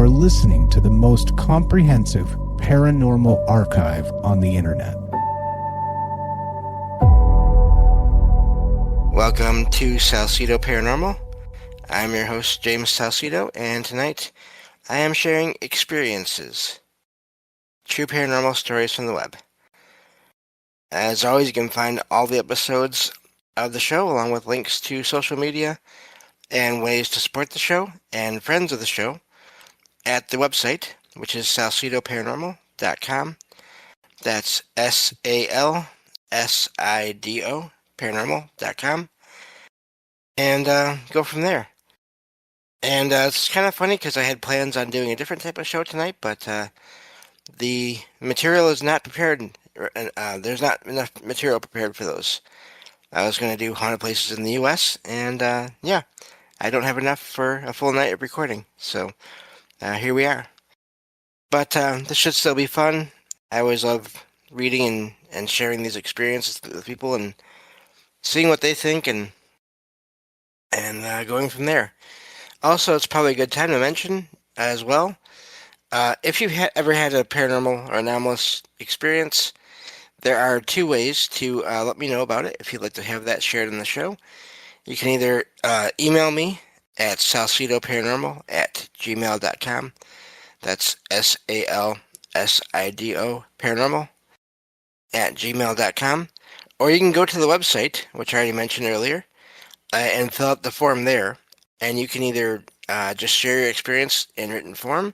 are listening to the most comprehensive paranormal archive on the internet. Welcome to Salsido Paranormal. I'm your host, James Salsido, and tonight I am sharing experiences. True paranormal stories from the web. As always, you can find all the episodes of the show, along with links to social media and ways to support the show and friends of the show at the website, which is salsidoparanormal.com. That's SALSIDO paranormal.com. And go from there. And it's kind of funny because I had plans on doing a different type of show tonight, but the material is not prepared. There's not enough material prepared for those. I was going to do haunted places in the U.S., and yeah, I don't have enough for a full night of recording, so here we are. But this should still be fun. I always love reading and sharing these experiences with people and seeing what they think and going from there. Also, it's probably a good time to mention as well, if you've ever had a paranormal or anomalous experience, there are two ways to let me know about it if you'd like to have that shared in the show. You can either email me at salsidoparanormal@gmail.com. That's SALSIDO paranormal@gmail.com. Or you can go to the website, which I already mentioned earlier, and fill out the form there. And you can either just share your experience in written form,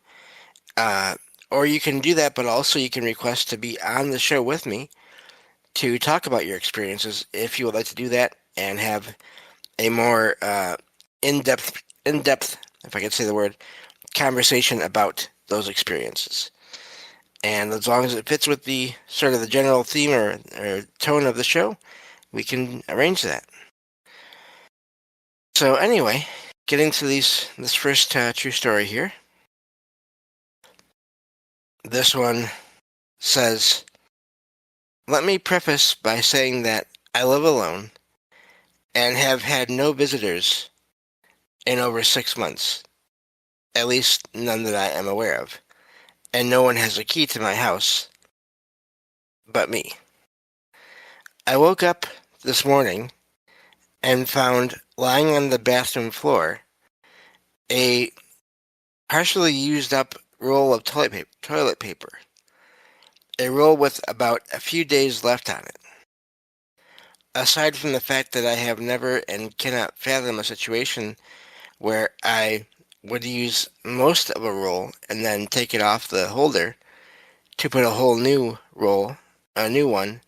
or you can do that, but also you can request to be on the show with me to talk about your experiences if you would like to do that and have a more in-depth, if I could say the word, conversation about those experiences. And as long as it fits with the sort of the general theme or tone of the show, we can arrange that. So anyway, getting to this first true story here. This one says, "Let me preface by saying that I live alone and have had no visitors in over 6 months, at least none that I am aware of, and no one has a key to my house but me. I woke up this morning and found lying on the bathroom floor a partially used up roll of toilet paper, a roll with about a few days left on it. Aside from the fact that I have never and cannot fathom a situation where I would use most of a roll and then take it off the holder to put a whole new roll, a new one,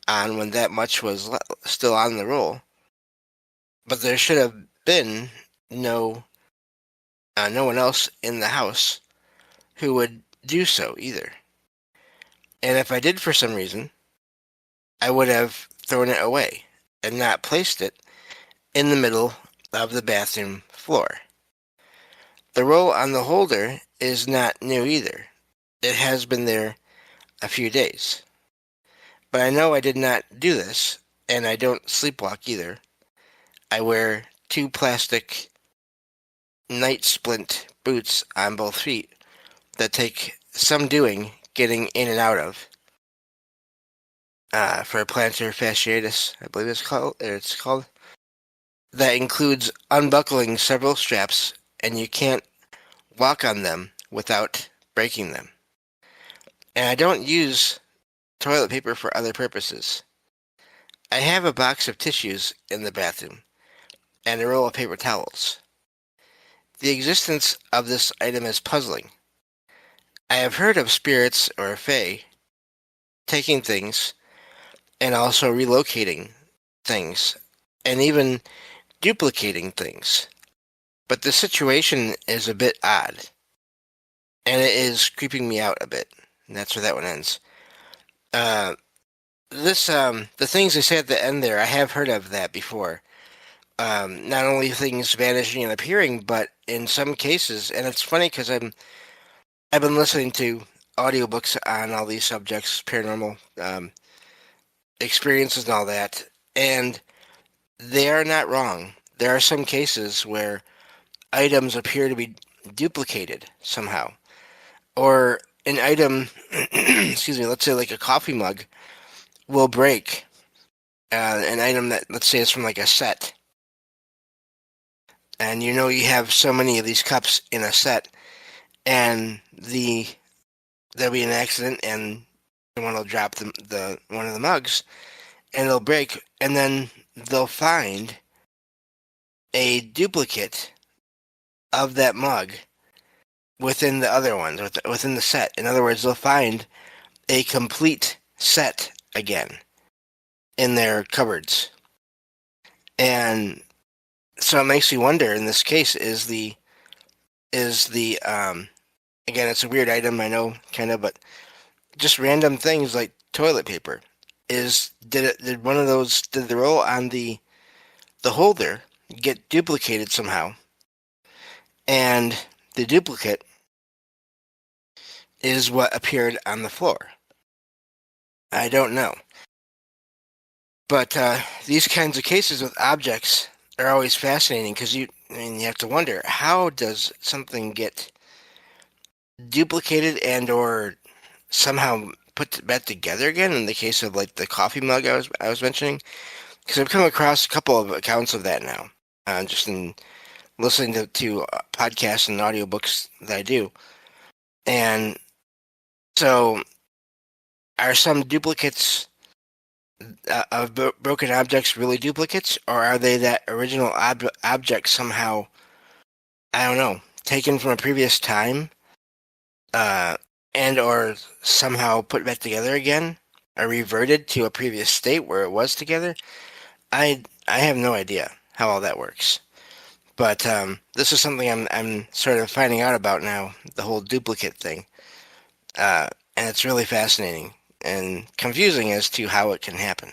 on when that much was still on the roll. But there should have been no one else in the house who would do so either. And if I did for some reason, I would have thrown it away and not placed it in the middle of the bathroom floor. The roll on the holder is not new either. It has been there a few days. But I know I did not do this, and I don't sleepwalk either. I wear 2 plastic night splint boots on both feet that take some doing getting in and out of. For plantar fasciitis, I believe it's called. That includes unbuckling several straps, and you can't walk on them without breaking them. And I don't use toilet paper for other purposes. I have a box of tissues in the bathroom and a roll of paper towels. The existence of this item is puzzling. I have heard of spirits or fae taking things and also relocating things and even duplicating things. But the situation is a bit odd, and it is creeping me out a bit. And that's where that one ends. The things they say at the end there, I have heard of that before. Not only things vanishing and appearing, but in some cases, and it's funny because I've been listening to audiobooks on all these subjects, paranormal experiences and all that, and they are not wrong. There are some cases where items appear to be duplicated somehow. Or an item, excuse me, let's say like a coffee mug will break. An item that, let's say, is from like a set. And you have so many of these cups in a set, and there'll be an accident, and someone will drop the one of the mugs, and it'll break, and then they'll find a duplicate of that mug within the other ones, within the set. In other words, they'll find a complete set again in their cupboards. And so it makes you wonder, in this case, is the again, it's a weird item, I know, kind of, but just random things like toilet paper. Did the roll on the holder get duplicated somehow? And the duplicate is what appeared on the floor. I don't know. But these kinds of cases with objects are always fascinating, because you have to wonder, how does something get duplicated and or somehow put back together again? In the case of like the coffee mug I was mentioning, because I've come across a couple of accounts of that now, just in listening to podcasts and audiobooks that I do. And so, are some duplicates of broken objects really duplicates, or are they that original object somehow, I don't know, taken from a previous time, and or somehow put back together again, or reverted to a previous state where it was together? I have no idea how all that works. But this is something I'm sort of finding out about now, the whole duplicate thing. And it's really fascinating and confusing as to how it can happen.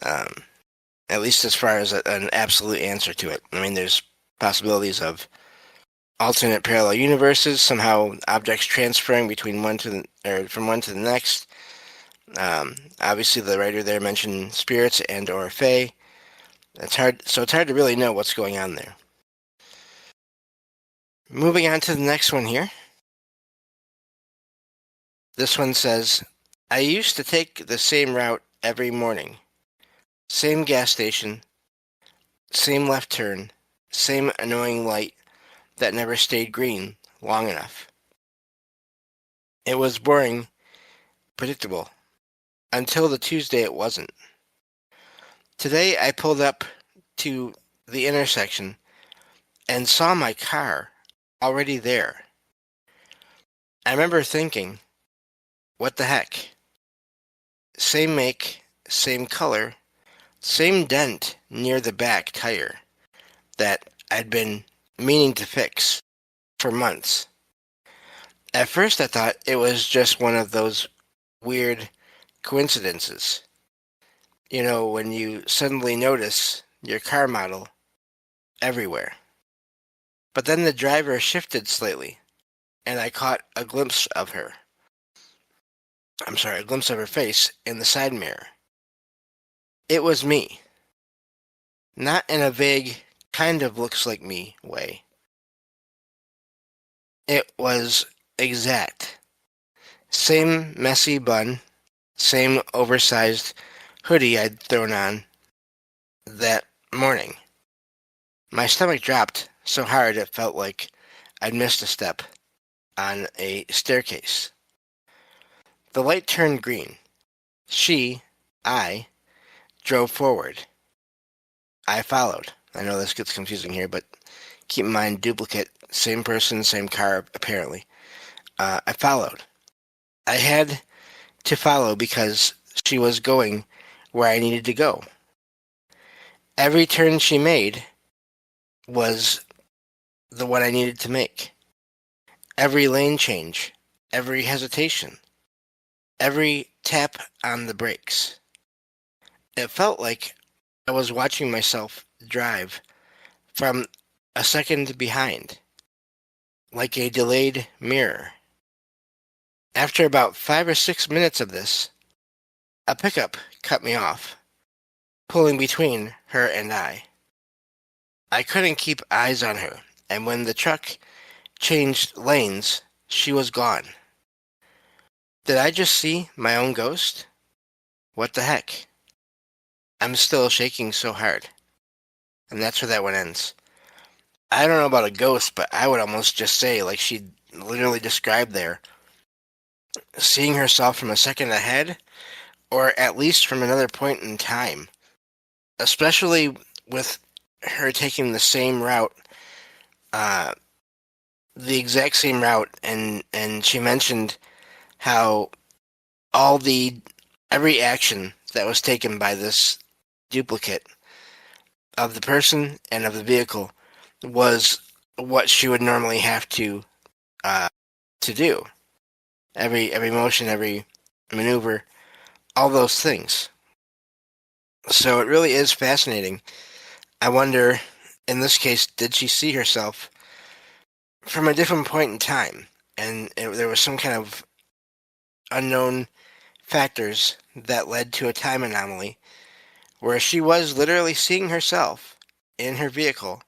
At least as far as an absolute answer to it. I mean, there's possibilities of alternate parallel universes, somehow objects transferring between from one to the next. Obviously, the writer there mentioned spirits and or fae. It's hard to really know what's going on there. Moving on to the next one here. This one says, I used to take the same route every morning. Same gas station, same left turn, same annoying light that never stayed green long enough. It was boring, predictable, until the Tuesday it wasn't. Today I pulled up to the intersection and saw my car already there. I remember thinking, what the heck? Same make, same color, same dent near the back tire that I'd been meaning to fix for months. At first I thought it was just one of those weird coincidences. When you suddenly notice your car model everywhere. But then the driver shifted slightly, and I caught a glimpse of her. A glimpse of her face in the side mirror. It was me. Not in a vague, kind of looks like me way. It was exact. Same messy bun, same oversized hoodie I'd thrown on that morning. My stomach dropped so hard it felt like I'd missed a step on a staircase. The light turned green. I, drove forward. I followed. I know this gets confusing here, but keep in mind, duplicate, same person, same car, apparently. I followed. I had to follow because she was going where I needed to go. Every turn she made was the one I needed to make. Every lane change, every hesitation, every tap on the brakes. It felt like I was watching myself drive from a second behind, like a delayed mirror. After about 5 or 6 minutes of this, a pickup cut me off, pulling between her and I. I couldn't keep eyes on her, and when the truck changed lanes, she was gone. Did I just see my own ghost? What the heck? I'm still shaking so hard. And that's where that one ends. I don't know about a ghost, but I would almost just say, like she literally described there, seeing herself from a second ahead, or at least from another point in time. Especially with her taking the same route, uh, the exact same route, and she mentioned how every action that was taken by this duplicate of the person and of the vehicle was what she would normally have to do. Every motion, every maneuver, all those things. So it really is fascinating. I wonder, in this case, did she see herself from a different point in time, and there was some kind of unknown factors that led to a time anomaly where she was literally seeing herself in her vehicle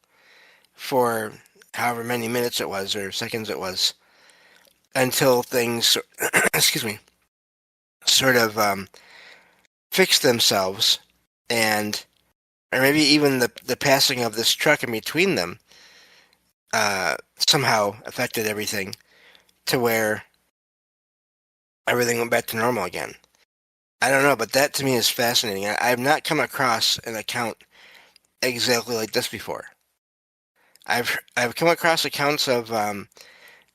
for however many minutes it was or seconds it was until things, excuse me, sort of fixed themselves, and or maybe even the passing of this truck in between them somehow affected everything to where everything went back to normal again. I don't know, but that to me is fascinating. I have not come across an account exactly like this before. I've come across accounts of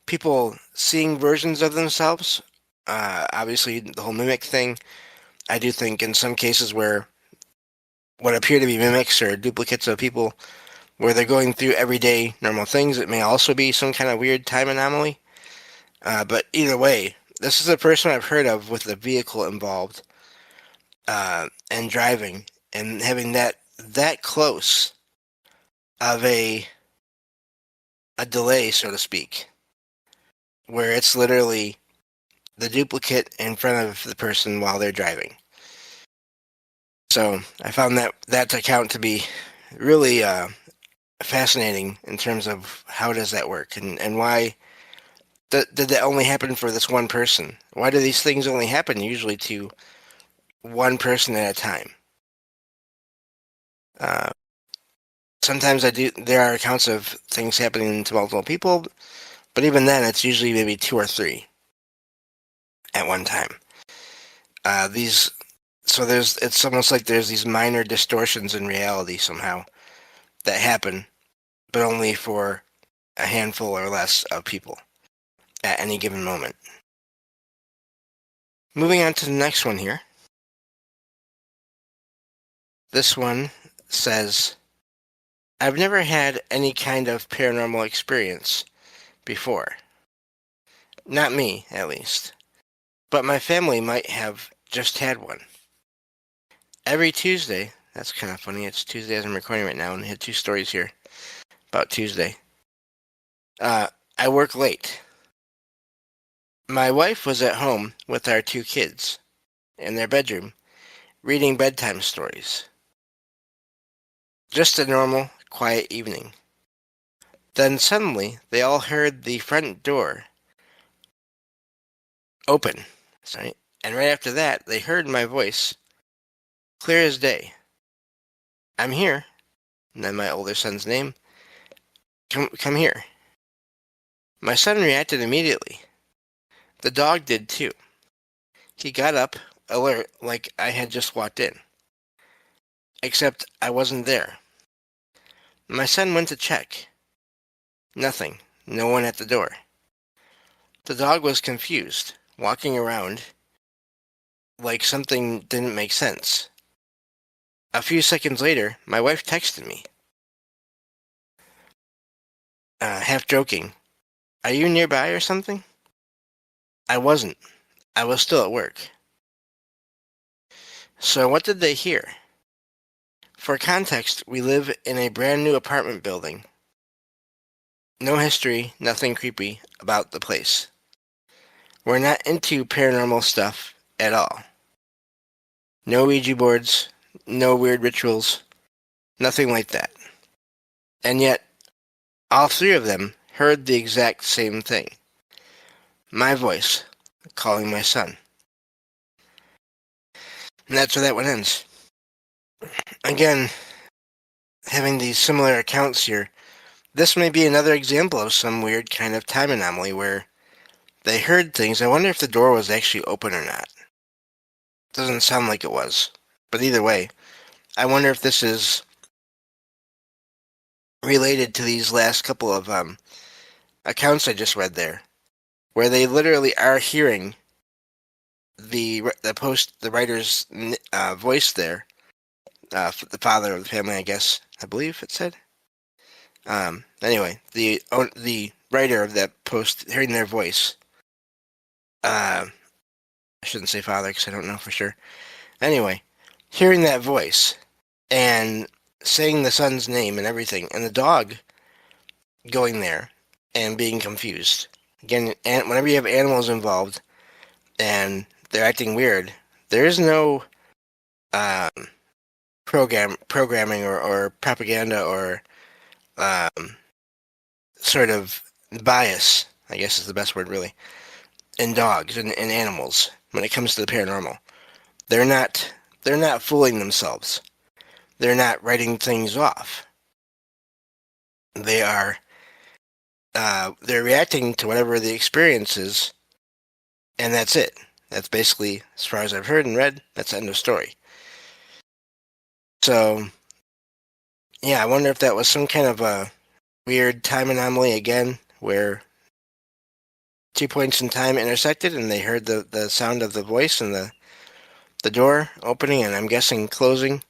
people seeing versions of themselves. Obviously, the whole mimic thing. I do think in some cases where what appear to be mimics or duplicates of people, where they're going through everyday normal things, it may also be some kind of weird time anomaly. But either way, this is the first one I've heard of with the vehicle involved and driving and having that close of a delay, so to speak, where it's literally the duplicate in front of the person while they're driving. So I found that account to be really fascinating in terms of how does that work and why did that only happen for this one person? Why do these things only happen usually to one person at a time? Uh, Sometimes there are accounts of things happening to multiple people, but even then it's usually maybe two or three at one time. It's almost like there's these minor distortions in reality somehow that happen, but only for a handful or less of people at any given moment. Moving on to the next one here. This one says, I've never had any kind of paranormal experience before. Not me, at least. But my family might have just had one. Every Tuesday, that's kind of funny, it's Tuesday as I'm recording right now, and I had two stories here about Tuesday. I work late. My wife was at home with our two kids in their bedroom, reading bedtime stories. Just a normal, quiet evening. Then suddenly, they all heard the front door open. Sorry. And right after that, they heard my voice, clear as day. I'm here. And then my older son's name. Come here. My son reacted immediately. The dog did too. He got up, alert, like I had just walked in. Except I wasn't there. My son went to check. Nothing. No one at the door. The dog was confused, walking around like something didn't make sense. A few seconds later, my wife texted me, half joking, "Are you nearby or something?" I wasn't. I was still at work. So what did they hear? For context, we live in a brand new apartment building. No history, nothing creepy about the place. We're not into paranormal stuff at all. No Ouija boards, no weird rituals, nothing like that. And yet, all three of them heard the exact same thing. My voice calling my son. And that's where that one ends. Again, having these similar accounts here, this may be another example of some weird kind of time anomaly where they heard things. I wonder if the door was actually open or not. Doesn't sound like it was. But either way, I wonder if this is related to these last couple of accounts I just read there, where they literally are hearing the writer's voice there, the father of the family, I guess. I believe it said. Anyway, the writer of that post hearing their voice. I shouldn't say father because I don't know for sure. Anyway, hearing that voice and saying the son's name and everything, and the dog going there and being confused. Again, whenever you have animals involved and they're acting weird, there is no programming or propaganda or sort of bias, I guess is the best word really, in dogs and animals when it comes to the paranormal. They're not fooling themselves. They're not writing things off. They are they're reacting to whatever the experience is, and that's it. That's basically, as far as I've heard and read, that's the end of story. So, yeah, I wonder if that was some kind of a weird time anomaly again, where 2 points in time intersected and they heard the sound of the voice and the door opening and I'm guessing closing.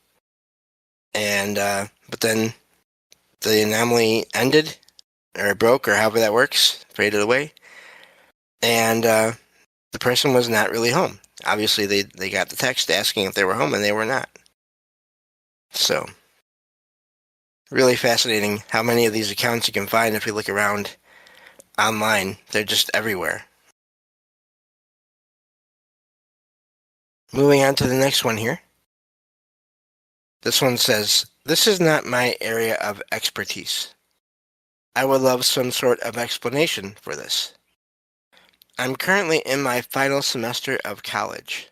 And but then the anomaly ended, or broke, or however that works, faded away. And the person was not really home. Obviously, they got the text asking if they were home, and they were not. So, really fascinating how many of these accounts you can find if you look around online. They're just everywhere. Moving on to the next one here. This one says, "This is not my area of expertise. I would love some sort of explanation for this. I'm currently in my final semester of college.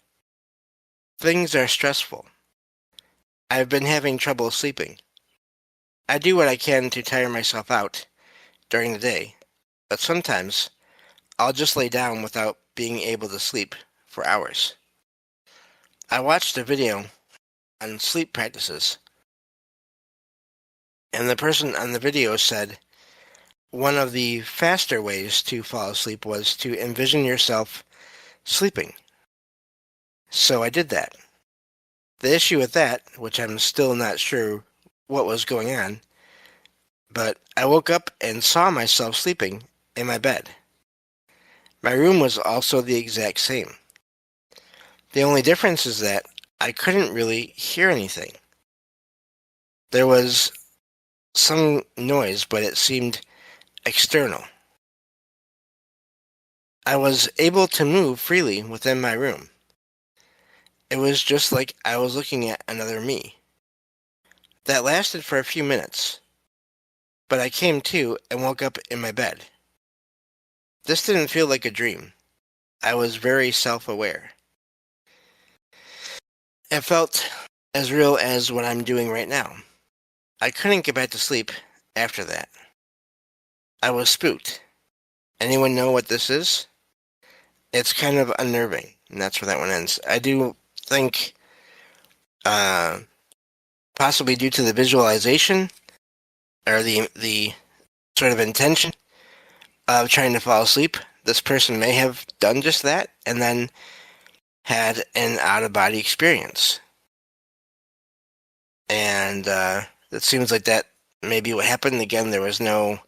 Things are stressful. I've been having trouble sleeping. I do what I can to tire myself out during the day, but sometimes I'll just lay down without being able to sleep for hours. I watched a video on sleep practices, and the person on the video said one of the faster ways to fall asleep was to envision yourself sleeping. So I did that. The issue with that, which I'm still not sure what was going on, but I woke up and saw myself sleeping in my bed. My room was also the exact same. The only difference is that I couldn't really hear anything. There was some noise, but it seemed external. I was able to move freely within my room. It was just like I was looking at another me. That lasted for a few minutes, but I came to and woke up in my bed. This didn't feel like a dream. I was very self-aware. It felt as real as what I'm doing right now. I couldn't get back to sleep after that. I was spooked. Anyone know what this is? It's kind of unnerving, and that's where that one ends. I do think, possibly due to the visualization, or the sort of intention of trying to fall asleep, this person may have done just that, and then had an out-of-body experience. And it seems like that may be what happened. Again, there was no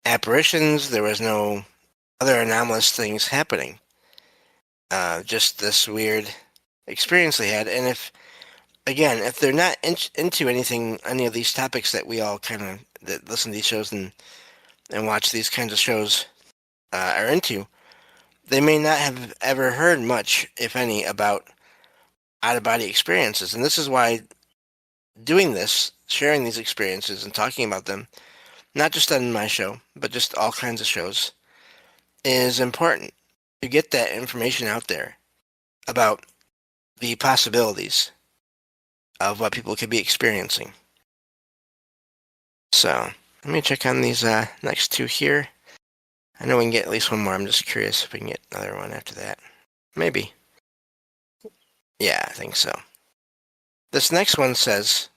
apparitions, there was no other anomalous things happening. Just this weird experience they had. And if they're not into any of these topics that we all kind of that listen to these shows and watch these kinds of shows are into, they may not have ever heard much, if any, about out-of-body experiences. And this is why doing this, sharing these experiences and talking about them, not just on my show, but just all kinds of shows, is important to get that information out there about the possibilities of what people could be experiencing. So, let me check on these next two here. I know we can get at least one more. I'm just curious if we can get another one after that. Maybe. Yeah, I think so. This next one says,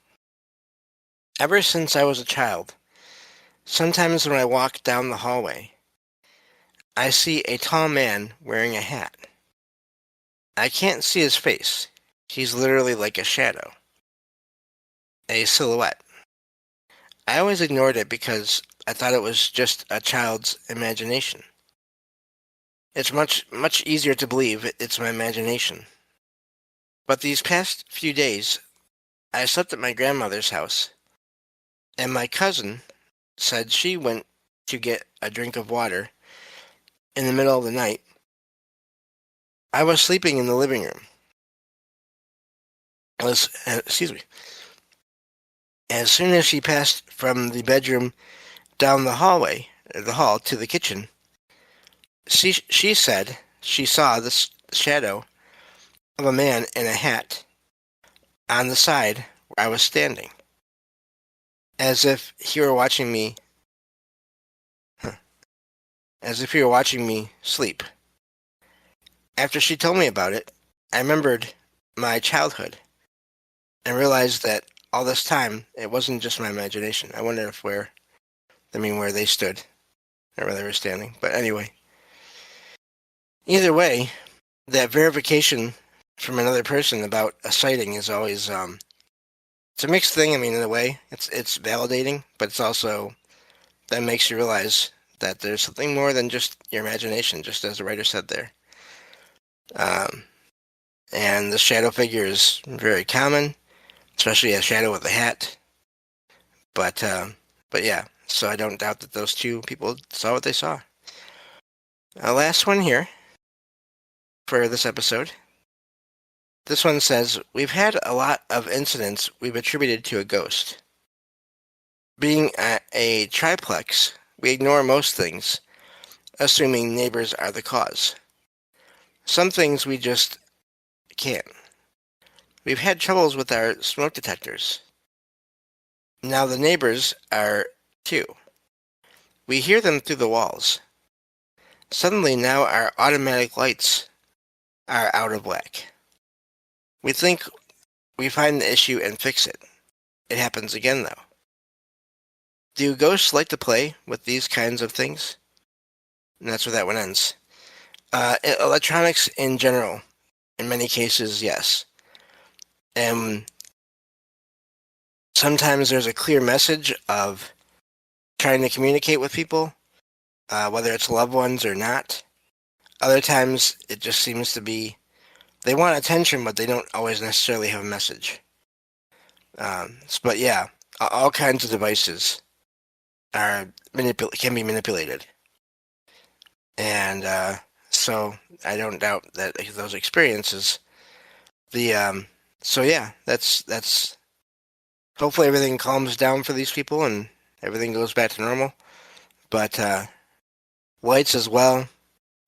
ever since I was a child, sometimes when I walk down the hallway, I see a tall man wearing a hat. I can't see his face. He's literally like a shadow, a silhouette. I always ignored it because I thought it was just a child's imagination. It's much easier to believe it's my imagination. But these past few days, I slept at my grandmother's house, and my cousin said she went to get a drink of water in the middle of the night. I was sleeping in the living room. Excuse me. As soon as she passed from the bedroom down the hall to the kitchen, she said she saw this shadow of a man in a hat on the side where I was standing, as if he were watching me, sleep. After she told me about it, I remembered my childhood and realized that all this time it wasn't just my imagination. I wondered where they stood or where they were standing. But anyway, either way, that verification from another person about a sighting is always it's a mixed thing. I mean, in a way, it's validating, but it's also that makes you realize that there's something more than just your imagination, just as the writer said there. And the shadow figure is very common, especially a shadow with a hat. But yeah, so I don't doubt that those two people saw what they saw. Last one here for this episode. This one says, we've had a lot of incidents we've attributed to a ghost. Being a triplex, we ignore most things, assuming neighbors are the cause. Some things we just can't. We've had troubles with our smoke detectors. Now the neighbors are too. We hear them through the walls. Suddenly now our automatic lights are out of whack. We think we find the issue and fix it. It happens again though. Do ghosts like to play with these kinds of things? And that's where that one ends. Electronics in general, in many cases, yes. And sometimes there's a clear message of trying to communicate with people, whether it's loved ones or not. Other times it just seems to be they want attention, but they don't always necessarily have a message. But yeah, all kinds of devices can be manipulated. And so I don't doubt that those experiences. So yeah, that's hopefully everything calms down for these people and everything goes back to normal. But lights as well.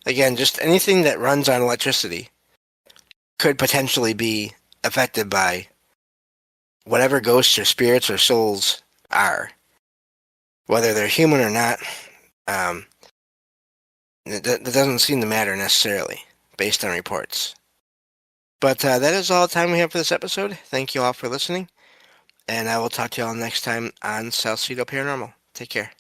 Again, just anything that runs on electricity could potentially be affected by whatever ghosts or spirits or souls are, whether they're human or not. That doesn't seem to matter necessarily, based on reports. But that is all the time we have for this episode. Thank you all for listening, and I will talk to you all next time on Salsido Paranormal. Take care.